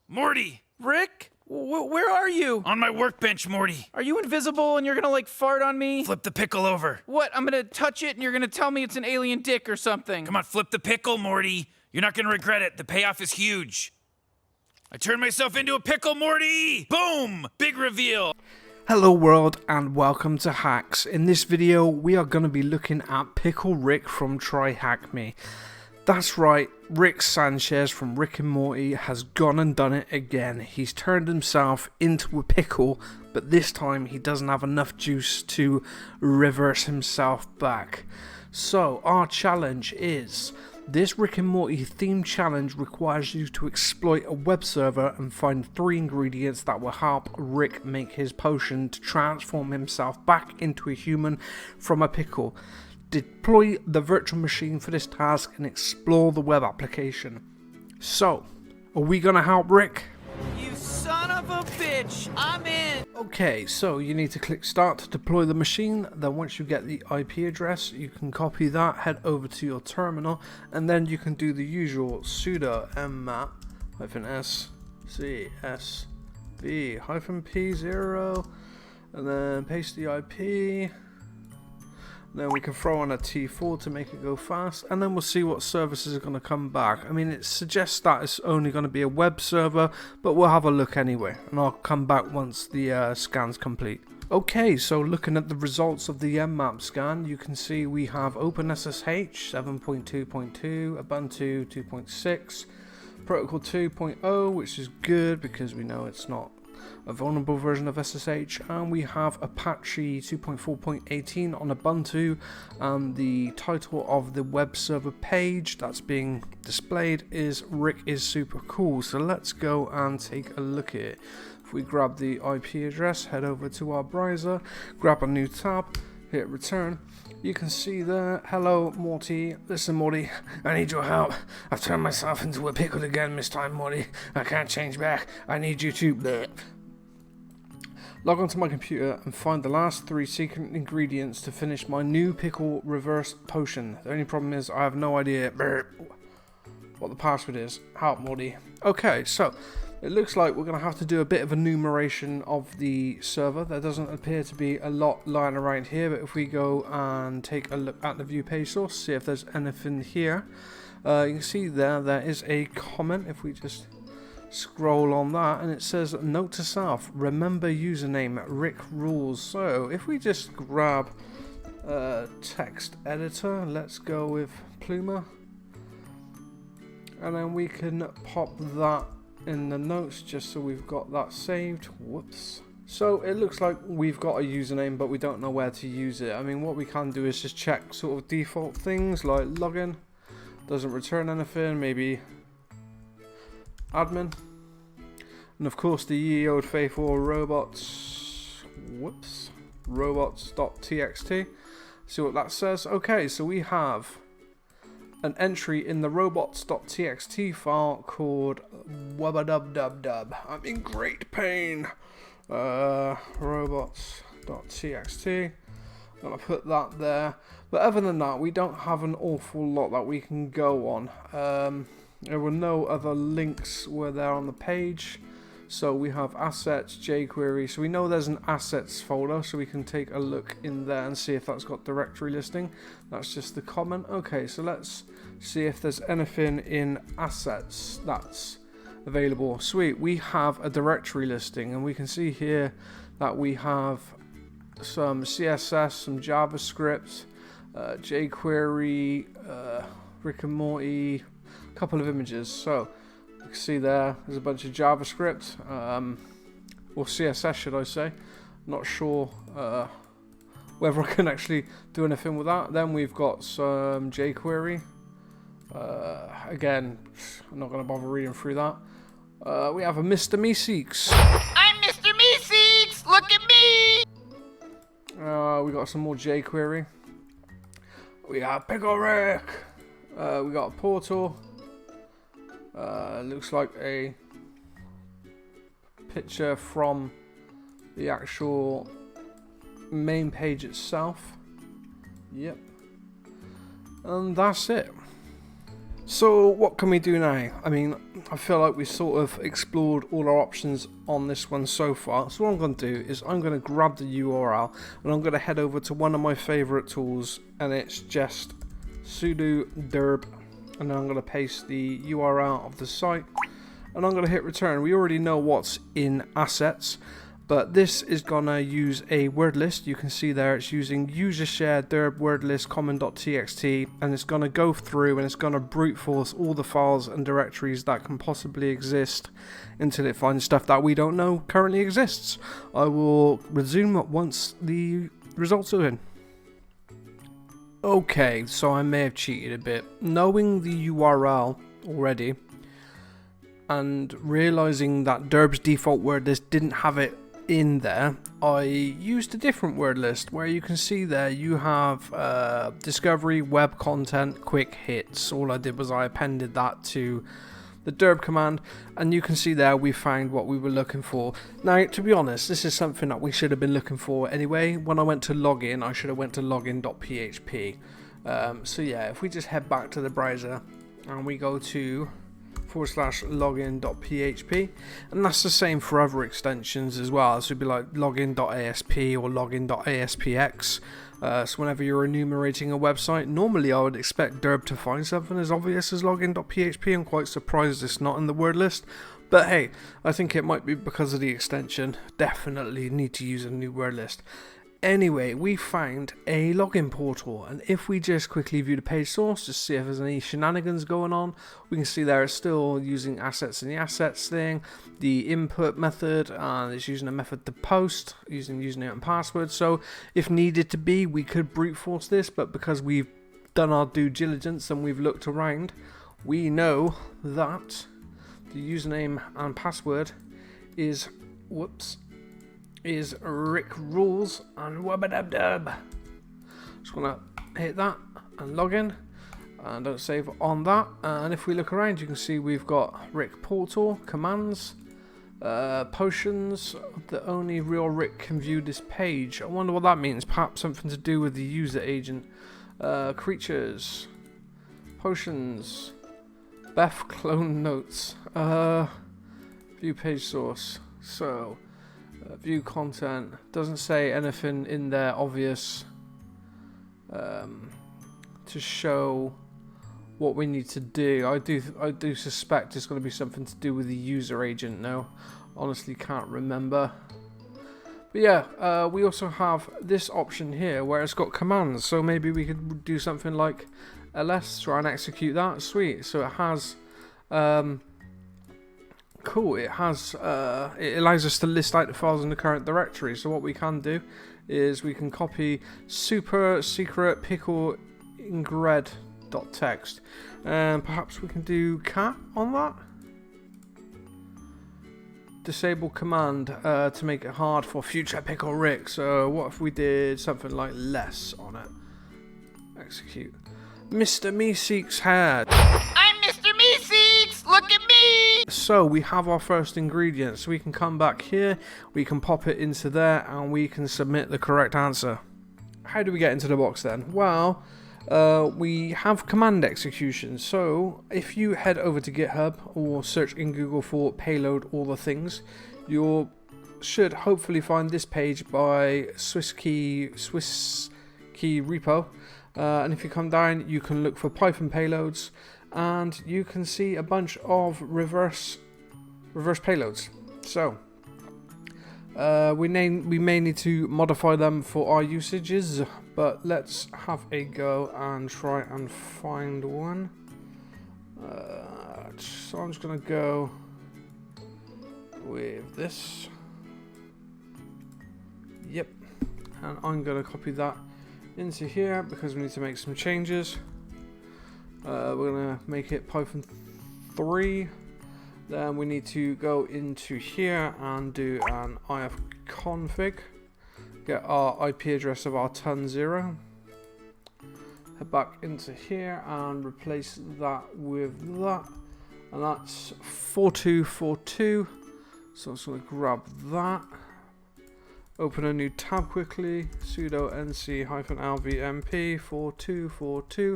Morty! Rick? Where are you? On my workbench, Morty. Are you invisible and you're gonna like fart on me? Flip the pickle over. What? I'm gonna touch it and you're gonna tell me it's an alien dick or something. Come on, flip the pickle, Morty. You're not gonna regret it. The payoff is huge. I turned myself into a pickle, Morty! Boom! Big reveal. Hello world and welcome to Hacks. In this video we are going to be looking at Pickle Rick from TryHackMe. That's right, Rick Sanchez from Rick and Morty has gone and done it again. He's turned himself into a pickle, but this time he doesn't have enough juice to reverse himself back. So our challenge is, this Rick and Morty themed challenge requires you to exploit a web server and find 3 ingredients that will help Rick make his potion to transform himself back into a human from a pickle. Deploy the virtual machine for this task and explore the web application. So, are we gonna help Rick? You son of a bitch! I'm in! Okay, so you need to click start to deploy the machine. Then once you get the IP address, you can copy that, head over to your terminal, and then you can do the usual sudo nmap -scv-p0, and then paste the IP. Then we can throw on a T4 to make it go fast, and then we'll see what services are going to come back. I mean, it suggests that it's only going to be a web server, but we'll have a look anyway, and I'll come back once the scan's complete. Okay, so looking at the results of the Nmap scan, you can see we have OpenSSH 7.2.2, Ubuntu 2.6, Protocol 2.0, which is good because we know it's not a vulnerable version of SSH, and we have Apache 2.4.18 on Ubuntu, and the title of the web server page that's being displayed is Rick is super cool. So let's go and take a look at it. If we grab the IP address, head over to our browser, grab a new tab, hit return. You can see there, hello Morty, listen Morty, I need your help. I've turned myself into a pickle again this time, Morty. I can't change back. I need you to log onto my computer and find the last 3 secret ingredients to finish my new pickle reverse potion. The only problem is I have no idea what the password is. Help Morty. Okay, so it looks like we're going to have to do a bit of enumeration of the server. There doesn't appear to be a lot lying around here, but if we go and take a look at the view page source, see if there's anything here. You can see there is a comment. If we just scroll on that, and it says note to self, remember username Rick rules. So if we just grab text editor, let's go with Pluma, and then we can pop that in the notes just so we've got that saved. Whoops. So it looks like we've got a username, but we don't know where to use it. I mean, what we can do is just check sort of default things like login, doesn't return anything, maybe admin, and of course the ye old faithful robots.txt. See what that says. Okay, so we have an entry in the robots.txt file called wubba. I'm in great pain. Robots.txt. I'm gonna put that there. But other than that, we don't have an awful lot that we can go on. There were no other links were there on the page. So we have assets, jQuery. So we know there's an assets folder, so we can take a look in there and see if that's got directory listing. That's just the comment. Okay, so let's see if there's anything in assets that's available. Sweet, we have a directory listing, and we can see here that we have some CSS, some JavaScript, jQuery, Rick and Morty, couple of images. So you can see there's a bunch of JavaScript, or CSS should I say. Not sure whether I can actually do anything with that. Then we've got some jQuery. Again, I'm not going to bother reading through that. We have a Mr. Meeseeks. I'm Mr. Meeseeks! Look at me! We got some more jQuery. We have Pickle Rick. We got a portal. Looks like a picture from the actual main page itself. Yep. And that's it. So what can we do now? I mean, I feel like we've sort of explored all our options on this one so far. So what I'm going to do is I'm going to grab the URL and I'm going to head over to one of my favorite tools, and it's just sudo dirb, and then I'm going to paste the URL of the site and I'm going to hit return. We already know what's in assets, but this is gonna use a word list. You can see there it's using user share dirb word list common.txt, and it's gonna go through and it's gonna brute force all the files and directories that can possibly exist until it finds stuff that we don't know currently exists. I will resume once the results are in. Okay, so I may have cheated a bit. Knowing the URL already and realizing that dirb's default word list didn't have it in there, I used a different word list where you can see there you have discovery, web content, quick hits. All I did was I appended that to the dirb command, and you can see there we found what we were looking for. Now, to be honest, this is something that we should have been looking for anyway. When I went to login, I should have went to login.php. So yeah, if we just head back to the browser and we go to /login.php, and that's the same for other extensions as well. So it'd be like login.asp or login.aspx. So whenever you're enumerating a website, normally I would expect dirb to find something as obvious as login.php. I'm quite surprised it's not in the word list, but hey, I think it might be because of the extension. Definitely need to use a new word list. Anyway, we found a login portal, and if we just quickly view the page source, just see if there's any shenanigans going on, we can see there it's still using assets in the assets thing, the input method, and it's using a method to post, using username and password. So if needed to be, we could brute force this, but because we've done our due diligence and we've looked around, we know that the username and password is Rick rules and wubba dub dub. Just gonna hit that and log in, and don't save on that. And if we look around, you can see we've got Rick portal commands, potions. The only real Rick can view this page. I wonder what that means. Perhaps something to do with the user agent. Creatures, potions, Beth clone notes, view page source. So view content, doesn't say anything in there obvious to show what we need to do. I do suspect it's going to be something to do with the user agent now. Honestly can't remember. But yeah, we also have this option here where it's got commands, so maybe we could do something like ls, try and execute that. Sweet. So it has cool, it allows us to list out the files in the current directory. So what we can do is we can copy super secret pickle ingred.txt, and perhaps we can do cat on that. Disable command to make it hard for future Pickle Rick. So what if we did something like less on it? Execute. Mr. Meeseeks had. I'm Mr. Meeseeks! Look at me! So we have our first ingredient, so we can come back here, we can pop it into there, and we can submit the correct answer. How do we get into the box then? Well, we have command execution. So if you head over to GitHub or search in Google for Payload All The Things, you should hopefully find this page by Swiss key repo. And if you come down, you can look for Python payloads, and you can see a bunch of reverse payloads. So we may need to modify them for our usages, but let's have a go and try and find one. So I'm just gonna go with this. Yep, and I'm gonna copy that into here because we need to make some changes. We're gonna make it Python 3. Then we need to go into here and do an ifconfig. Get our IP address of our ton0. Head back into here and replace that with that, and that's 4242. So I'm just gonna grab that. Open a new tab quickly, sudo nc-lvmp 4242,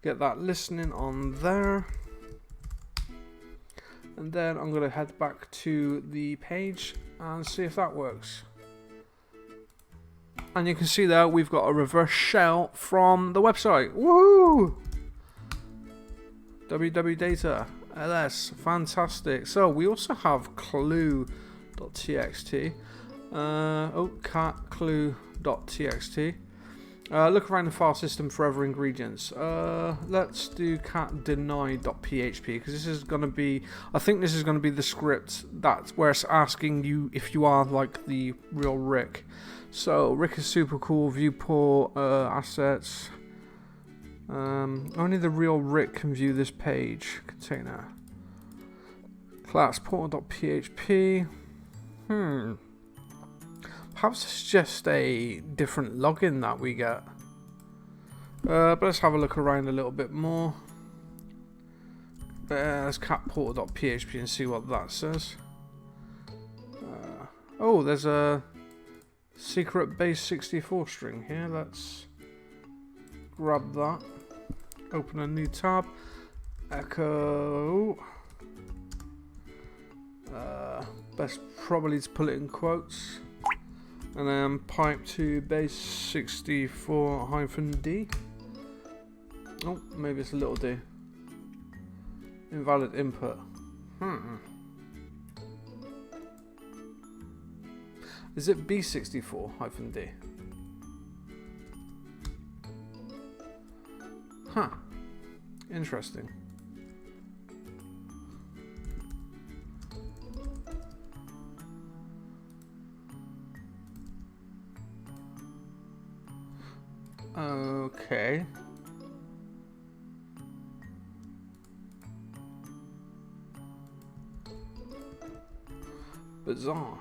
Get that listening on there. And then I'm going to head back to the page and see if that works. And you can see there we've got a reverse shell from the website. Woohoo! www.data ls, fantastic. So we also have clue.txt. Cat clue.txt. Look around the file system for other ingredients. Let's do cat deny.php because this is going to be, I think this is going to be the script that's where it's asking you if you are like the real Rick. So Rick is super cool, viewport, assets. Only the real Rick can view this page. Container. Class portal.php. Perhaps it's just a different login that we get. But let's have a look around a little bit more. Let's cat portal.php and see what that says. Oh, there's a secret base 64 string here. Let's grab that. Open a new tab. Echo. Best probably to put it in quotes. And then pipe to base 64-D. Oh, maybe it's a little d. Invalid input. Is it B64-D? Huh. Interesting. Okay. Bizarre.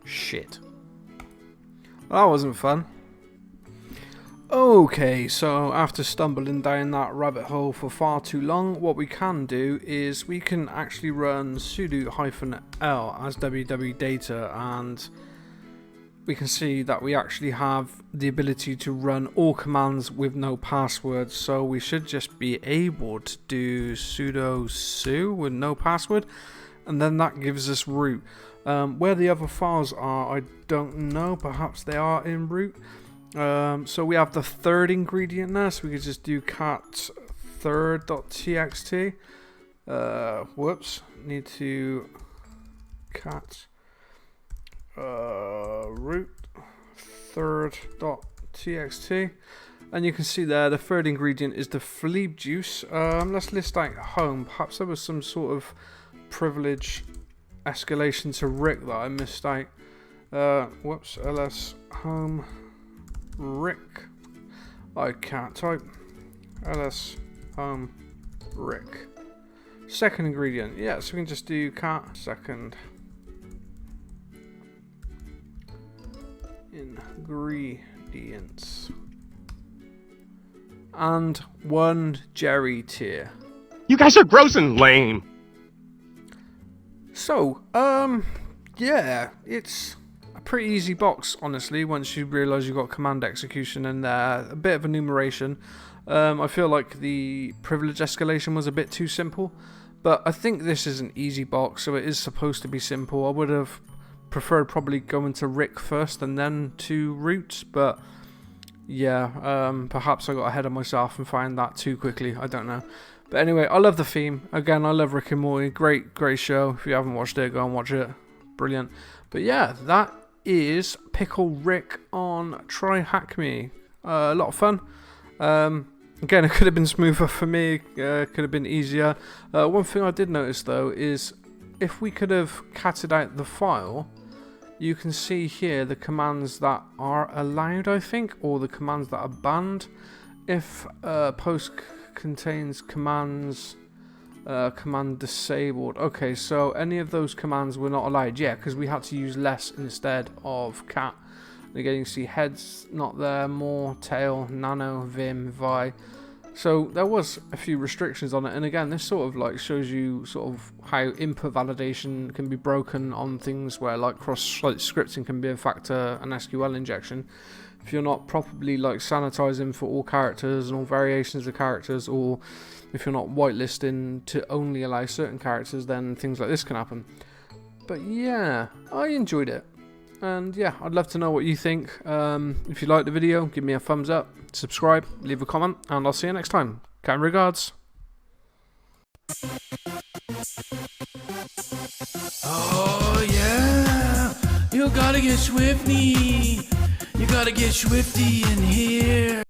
Shit. Well, that wasn't fun. Okay, so after stumbling down that rabbit hole for far too long, what we can do is we can actually run sudo-l as www.data, and we can see that we actually have the ability to run all commands with no password. So we should just be able to do sudo su with no password, and then that gives us root. Where the other files are, I don't know. Perhaps they are in root. So we have the third ingredient there, so we could just do cat third.txt. Whoops, need to cat root third.txt, and you can see there the third ingredient is the phleeb juice. Let's list out home. Perhaps there was some sort of privilege escalation to Rick that I missed out. Whoops, ls home Rick. I can't type. ls home Rick. Second ingredient, yeah, so we can just do cat second ingredients and one Jerry tier. You guys are gross and lame. So, yeah, it's a pretty easy box, honestly, once you realise you've got command execution and a bit of enumeration. I feel like the privilege escalation was a bit too simple, but I think this is an easy box, so it is supposed to be simple. I would have preferred probably going to Rick first and then to root, but yeah, perhaps I got ahead of myself and found that too quickly, I don't know. But anyway, I love the theme. Again, I love Rick and Morty. Great show. If you haven't watched it, go and watch it. Brilliant. But yeah, that is Pickle Rick on TryHackMe. A lot of fun. Again, it could have been smoother for me. Could have been easier. One thing I did notice though is if we could have catted out the file, you can see here the commands that are allowed, I think, or the commands that are banned. If post contains commands, command disabled. Okay, so any of those commands were not allowed, yeah, because we had to use less instead of cat. Again, you see heads not there, more, tail, nano, vim, vi. So there was a few restrictions on it, and again, this sort of like shows you sort of how input validation can be broken on things where like cross-site scripting can be in fact an SQL injection. If you're not properly like sanitizing for all characters and all variations of characters, or if you're not whitelisting to only allow certain characters, then things like this can happen. But yeah, I enjoyed it. And yeah, I'd love to know what you think. If you liked the video, give me a thumbs up, subscribe, leave a comment, and I'll see you next time. Kind regards. Oh yeah, you gotta get swifty. You gotta get swifty in here.